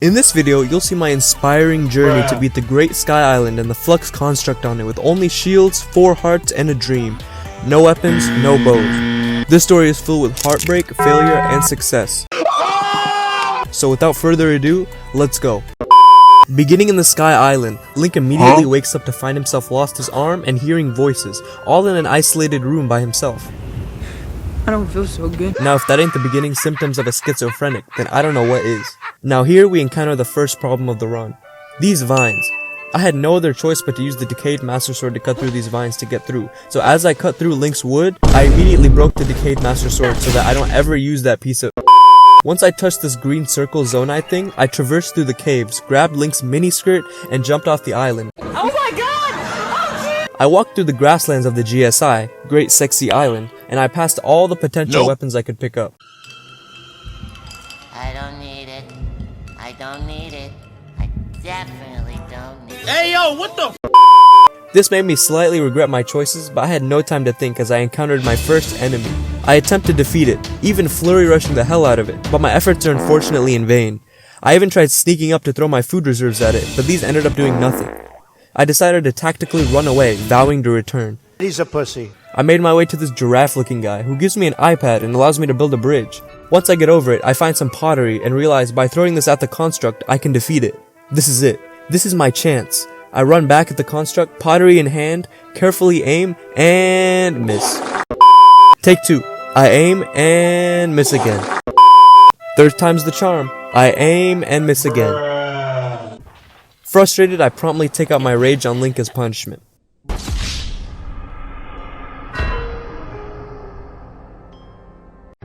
In this video, you'll see my inspiring journey to beat the Great Sky Island and the Flux Construct on it with only shields, 4 hearts, and a dream. No weapons, no bows. This story is filled with heartbreak, failure, and success. So without further ado, let's go. Beginning in the Sky Island, Link immediately wakes up to find himself lost his arm and hearing voices, all in an isolated room by himself. I don't feel so good. Now if that ain't the beginning symptoms of a schizophrenic, then I don't know what is. Now here we encounter the first problem of the run. These vines. I had no other choice but to use the decayed Master Sword to cut through these vines to get through. So as I cut through Link's wood, I immediately broke the decayed Master Sword so that I don't ever use that piece of... Once I touched this green circle zonai thing, I traversed through the caves, grabbed Link's mini skirt, and jumped off the island. Oh my god! Oh, I walked through the grasslands of the GSI, Great Sexy Island, and I passed all the potential weapons I could pick up. I don't need it. I don't need it. I definitely don't need it. Hey yo, what the f? This made me slightly regret my choices, but I had no time to think as I encountered my first enemy. I attempted to defeat it, even flurry rushing the hell out of it, but my efforts are unfortunately in vain. I even tried sneaking up to throw my food reserves at it, but these ended up doing nothing. I decided to tactically run away, vowing to return. He's a pussy. I made my way to this giraffe-looking guy, who gives me an iPad and allows me to build a bridge. Once I get over it, I find some pottery and realize by throwing this at the construct, I can defeat it. This is it. This is my chance. I run back at the construct, pottery in hand, carefully aim, and miss. Take 2. I aim and miss again. Third time's the charm. I aim and miss again. Frustrated, I promptly take out my rage on Link as punishment.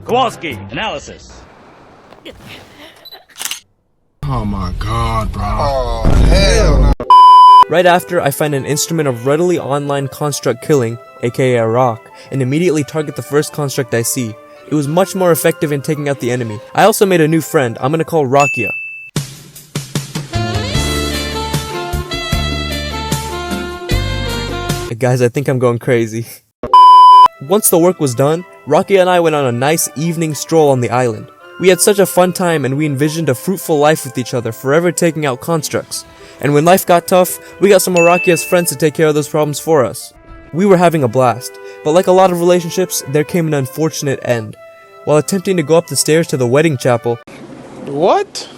Kowalski, analysis. Oh my god, bro. Oh, hell no. Right after, I find an instrument of readily online construct killing, aka a rock, and immediately target the first construct I see. It was much more effective in taking out the enemy. I also made a new friend, I'm gonna call Rakia. Guys, I think I'm going crazy. Once the work was done, Rakia and I went on a nice evening stroll on the island. We had such a fun time and we envisioned a fruitful life with each other, forever taking out constructs. And when life got tough, we got some of Rakia's friends to take care of those problems for us. We were having a blast, but like a lot of relationships, there came an unfortunate end. While attempting to go up the stairs to the wedding chapel, What?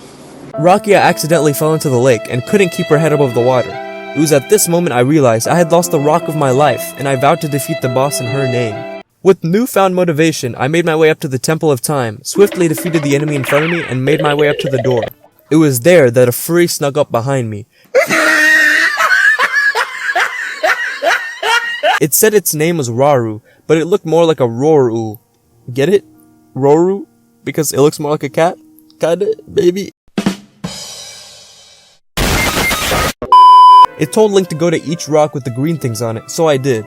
Rakia accidentally fell into the lake and couldn't keep her head above the water. It was at this moment I realized I had lost the rock of my life, and I vowed to defeat the boss in her name. With newfound motivation, I made my way up to the Temple of Time, swiftly defeated the enemy in front of me, and made my way up to the door. It was there that a furry snuck up behind me. It said its name was Raru, but it looked more like a Roru. Get it? Roru? Because it looks more like a cat? Kinda, baby. It told Link to go to each rock with the green things on it, so I did.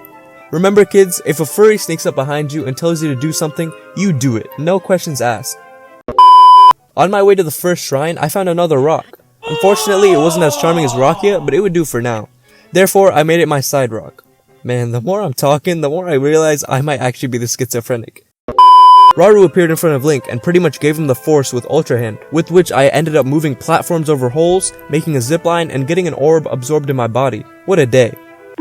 Remember kids, if a furry sneaks up behind you and tells you to do something, you do it, no questions asked. On my way to the first shrine, I found another rock. Unfortunately, it wasn't as charming as Rakia, but it would do for now. Therefore, I made it my side rock. Man, the more I'm talking, the more I realize I might actually be the schizophrenic. Raru appeared in front of Link and pretty much gave him the force with Ultra Hand, with which I ended up moving platforms over holes, making a zipline, and getting an orb absorbed in my body. What a day.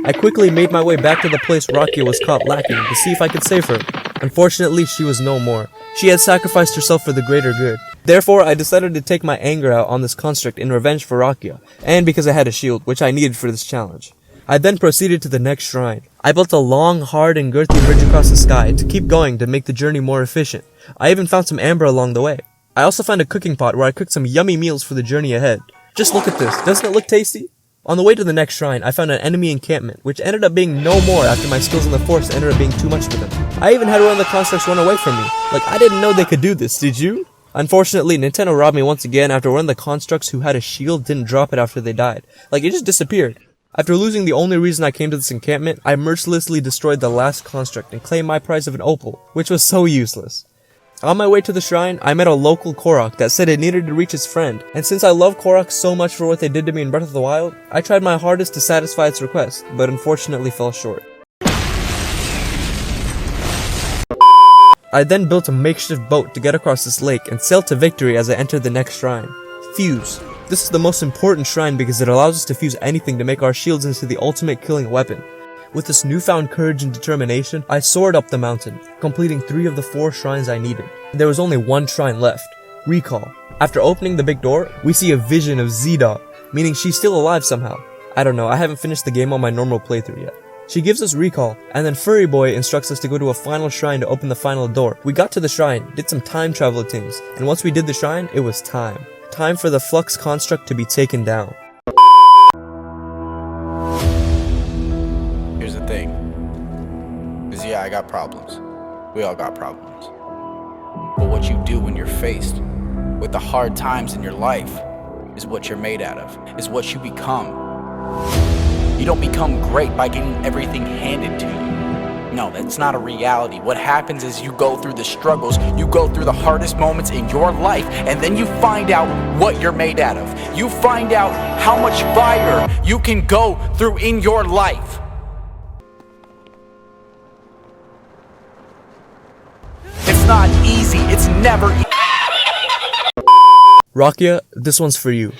I quickly made my way back to the place Rakia was caught lacking to see if I could save her. Unfortunately, she was no more. She had sacrificed herself for the greater good. Therefore, I decided to take my anger out on this construct in revenge for Rakia, and because I had a shield, which I needed for this challenge. I then proceeded to the next shrine. I built a long, hard, and girthy bridge across the sky to keep going to make the journey more efficient. I even found some amber along the way. I also found a cooking pot where I cooked some yummy meals for the journey ahead. Just look at this, doesn't it look tasty? On the way to the next shrine, I found an enemy encampment, which ended up being no more after my skills in the force ended up being too much for them. I even had one of the constructs run away from me. Like, I didn't know they could do this, did you? Unfortunately, Nintendo robbed me once again after one of the constructs who had a shield didn't drop it after they died. Like, it just disappeared. After losing the only reason I came to this encampment, I mercilessly destroyed the last construct and claimed my prize of an opal, which was so useless. On my way to the shrine, I met a local Korok that said it needed to reach its friend, and since I love Korok so much for what they did to me in Breath of the Wild, I tried my hardest to satisfy its request, but unfortunately fell short. I then built a makeshift boat to get across this lake and sailed to victory as I entered the next shrine. Fuse. This is the most important shrine because it allows us to fuse anything to make our shields into the ultimate killing weapon. With this newfound courage and determination, I soared up the mountain, completing 3 of the 4 shrines I needed. There was only one shrine left, Recall. After opening the big door, we see a vision of Zelda, meaning she's still alive somehow. I don't know, I haven't finished the game on my normal playthrough yet. She gives us Recall, and then Furry Boy instructs us to go to a final shrine to open the final door. We got to the shrine, did some time travel things, and once we did the shrine, it was time. Time for the Flux Construct to be taken down. Here's the thing. Is yeah, I got problems. We all got problems. But what you do when you're faced with the hard times in your life is what you're made out of, is what you become. You don't become great by getting everything handed to you. No, that's not a reality. What happens is you go through the struggles, you go through the hardest moments in your life, and then you find out what you're made out of. You find out how much fire you can go through in your life. It's not easy. It's never easy. Rakia, this one's for you.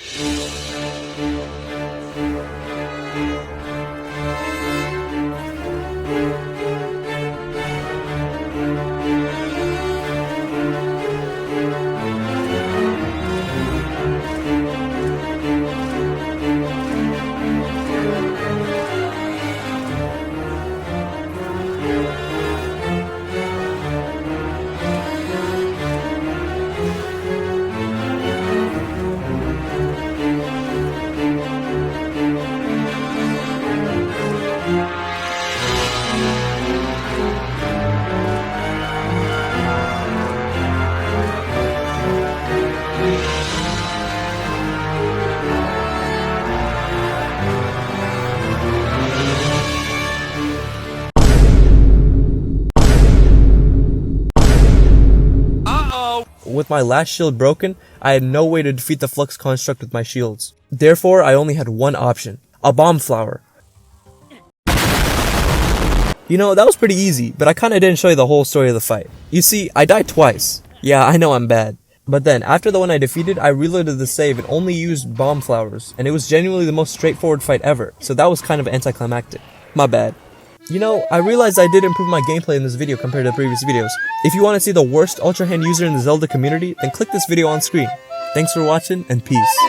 With my last shield broken, I had no way to defeat the Flux Construct with my shields. Therefore, I only had one option, a bomb flower. You know, that was pretty easy, but I kinda didn't show you the whole story of the fight. You see, I died twice. Yeah, I know I'm bad. But then, after the one I defeated, I reloaded the save and only used bomb flowers, and it was genuinely the most straightforward fight ever, so that was kind of anticlimactic. My bad. You know, I realized I did improve my gameplay in this video compared to previous videos. If you want to see the worst Ultra Hand user in the Zelda community, then click this video on screen. Thanks for watching, and peace.